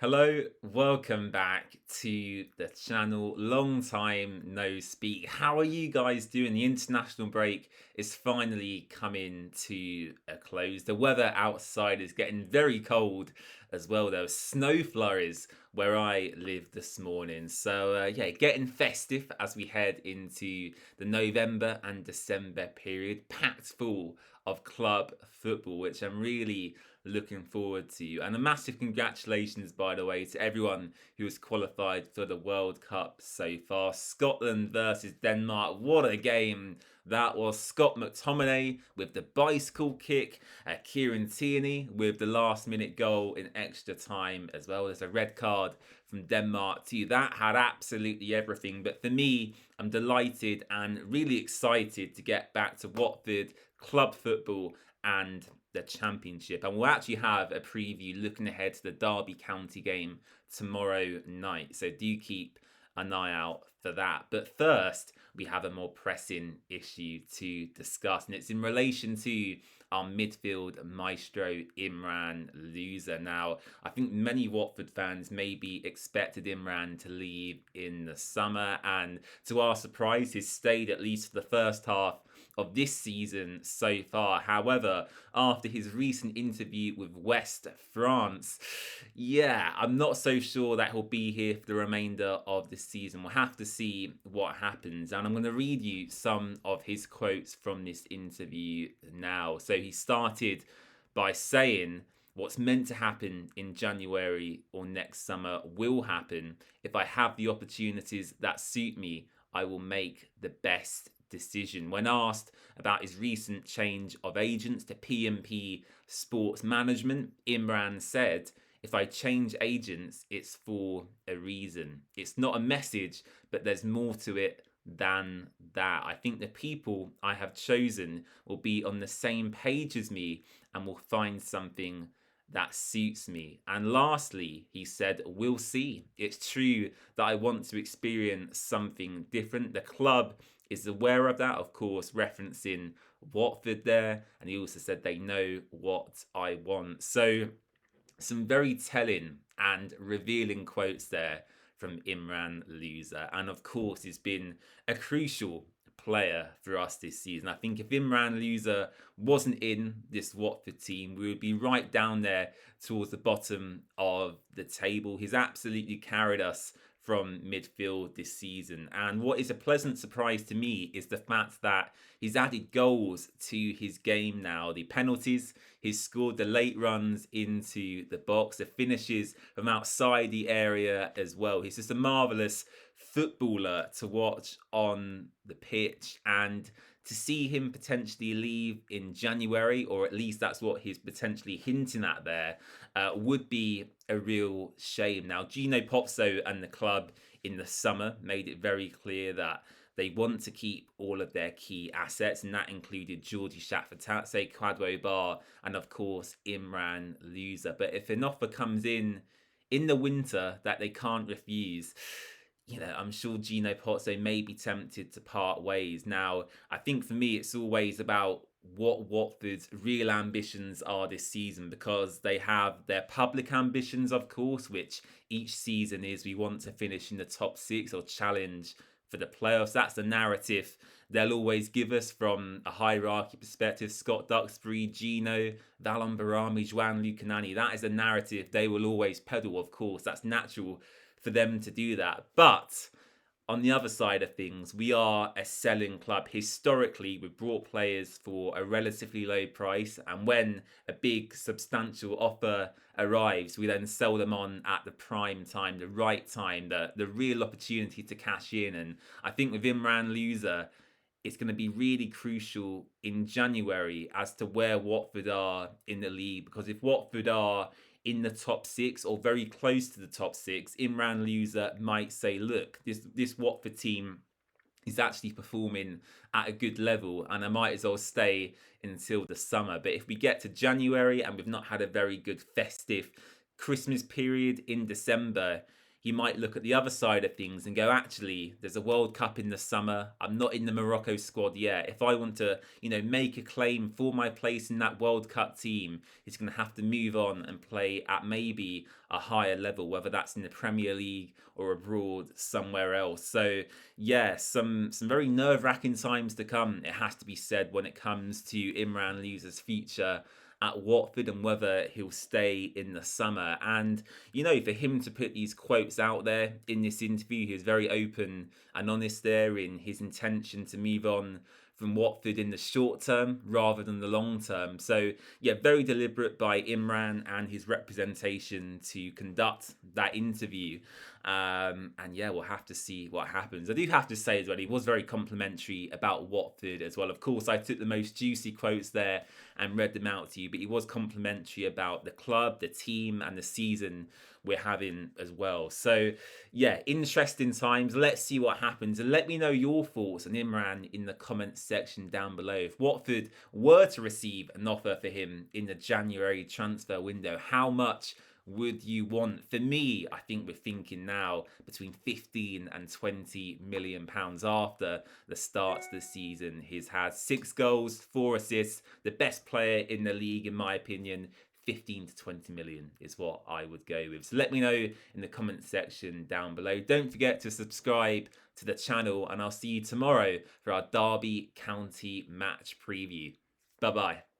Hello, welcome back to the channel. Long time no speak. How are you guys doing? The international break is finally coming to a close. The weather outside is getting very cold as well. There were snow flurries where I live this morning. So yeah, getting festive as we head into the November and December period, packed full of club football, which I'm really looking forward to. And a massive congratulations, by the way, to everyone who has qualified for the World Cup so far. Scotland versus Denmark. What a game that was. Scott McTominay with the bicycle kick. Kieran Tierney with the last minute goal in extra time as well. There's a red card from Denmark too. That had absolutely everything. But for me, I'm delighted and really excited to get back to Watford club football and the Championship. And we'll actually have a preview looking ahead to the Derby County game tomorrow night. So do keep an eye out for that. But first, we have a more pressing issue to discuss, and it's in relation to our midfield maestro, Imran Louza. Now, I think many Watford fans maybe expected Imran to leave in the summer, and to our surprise, he's stayed at least for the first half of this season so far. However, after his recent interview with West France, yeah, I'm not so sure that he'll be here for the remainder of the season. We'll have to see what happens. And I'm going to read you some of his quotes from this interview now. So he started by saying, "What's meant to happen in January or next summer will happen. If I have the opportunities that suit me, I will make the best decision." When asked about his recent change of agents to PMP Sports Management, Imran said, "If I change agents, it's for a reason. It's not a message, but there's more to it than that. I think the people I have chosen will be on the same page as me and will find something that suits me." And lastly, he said, "We'll see. It's true that I want to experience something different. The club is aware of that," of course, referencing Watford there. And he also said they know what I want. So some very telling and revealing quotes there from Imran Louza. And of course, he's been a crucial player for us this season. I think if Imran Louza wasn't in this Watford team, we would be right down there towards the bottom of the table. He's absolutely carried us from midfield this season. And what is a pleasant surprise to me is the fact that he's added goals to his game now. The penalties, he's scored the late runs into the box, the finishes from outside the area as well. He's just a marvellous footballer to watch on the pitch, and to see him potentially leave in January, or at least that's what he's potentially hinting at there, would be a real shame. Now, Gino Pozzo and the club in the summer made it very clear that they want to keep all of their key assets, and that included Georgie Shakfatatse, Kwadwo Bar, and of course Imran Louza. But if an offer comes in the winter that they can't refuse, I'm sure Gino Pozzo may be tempted to part ways. Now, I think for me, it's always about what Watford's real ambitions are this season, because they have their public ambitions, of course, which each season is we want to finish in the top six or challenge for the playoffs. That's the narrative they'll always give us from a hierarchy perspective. Scott Duxbury, Gino, Valon Barami, Juan Lucanani. That is the narrative they will always peddle, of course. That's natural for them to do that. But on the other side of things, we are a selling club. Historically, we've brought players for a relatively low price, and when a big substantial offer arrives, we then sell them on at the prime time, the right time, the real opportunity to cash in. And I think with Imran Louza, it's going to be really crucial in January as to where Watford are in the league, because if Watford are in the top six or very close to the top six, Imran Louza might say, "Look, this Watford team is actually performing at a good level, and I might as well stay until the summer." But if we get to January and we've not had a very good festive Christmas period in December, he might look at the other side of things and go, actually, there's a World Cup in the summer. I'm not in the Morocco squad yet. If I want to, make a claim for my place in that World Cup team, he's going to have to move on and play at maybe a higher level, whether that's in the Premier League or abroad somewhere else. So yeah, some very nerve-wracking times to come, it has to be said, when it comes to Imran Louza's future at Watford and whether he'll stay in the summer. And, for him to put these quotes out there in this interview, he was very open and honest there in his intention to move on from Watford in the short term rather than the long term. So, yeah, very deliberate by Imran and his representation to conduct that interview. And yeah, we'll have to see what happens. I do have to say as well, he was very complimentary about Watford as well. Of course, I took the most juicy quotes there and read them out to you, but he was complimentary about the club, the team, and the season we're having as well. So yeah, interesting times. Let's see what happens, and let me know your thoughts on Imran in the comments section down below. If Watford were to receive an offer for him in the January transfer window, how much would you want? For me, I think we're thinking now between 15 and 20 million pounds after the start of the season. He's had 6 goals, 4 assists, the best player in the league in my opinion. 15 to 20 million is what I would go with. So let me know in the comments section down below. Don't forget to subscribe to the channel, and I'll see you tomorrow for our Derby County match preview. Bye bye.